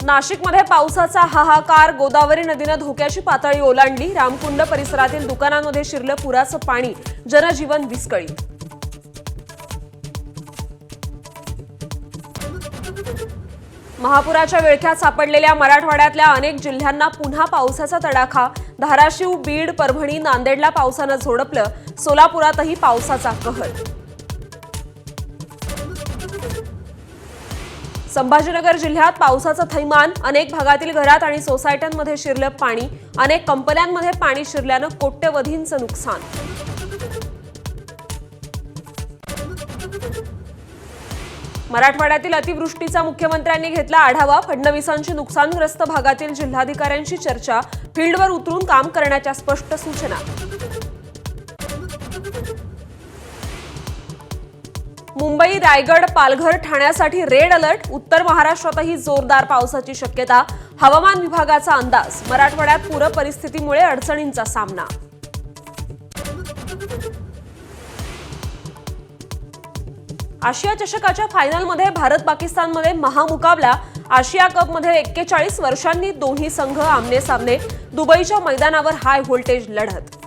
नाशिकमध्ये पावसाचा हाहाकार, गोदावरी नदीने धोक्याची पातळी ओलांडली। रामकुंड परिसरातील दुकानांमध्ये शिरलं पुराचं पाणी, जनजीवन विस्कळीत। महापुराच्या विळख्यात सापडलेल्या मराठवाड्यातल्या अनेक जिल्ह्यांना पुन्हा पावसाचा तडाखा। धाराशिव, बीड, परभणी, नांदेडला पावसानं झोडपलं। सोलापुरातही पावसाचा कहर। संभाजीनगर जिल्ह्यात पावसाचं थैमान, अनेक भागातील घरात आणि सोसायट्यांमध्ये शिरलं पाणी। अनेक कंपन्यांमध्ये पाणी शिरल्यानं कोट्यवधींचं नुकसान। मराठवाड्यातील अतिवृष्टीचा मुख्यमंत्र्यांनी घेतला आढावा। फडणवीसांची नुकसानग्रस्त भागातील जिल्हाधिकाऱ्यांशी चर्चा। फील्डवर उतरून काम करण्याच्या स्पष्ट सूचना। मुंबई, रायगड, पालघर, ठाण्यासाठी रेड अलर्ट। उत्तर महाराष्ट्रातही जोरदार पावसाची शक्यता। हवामान विभागाचा अंदाज। मराठवाड्यात पूर परिस्थितीमुळे अडचणींचा सामना। आशिया चषकाच्या फायनलमध्ये भारत पाकिस्तानमध्ये महामुकाबला। आशिया कपमध्ये 41 वर्षांनी दोन्ही संघ आमने सामने। दुबईच्या मैदानावर हाय व्होल्टेज लढत।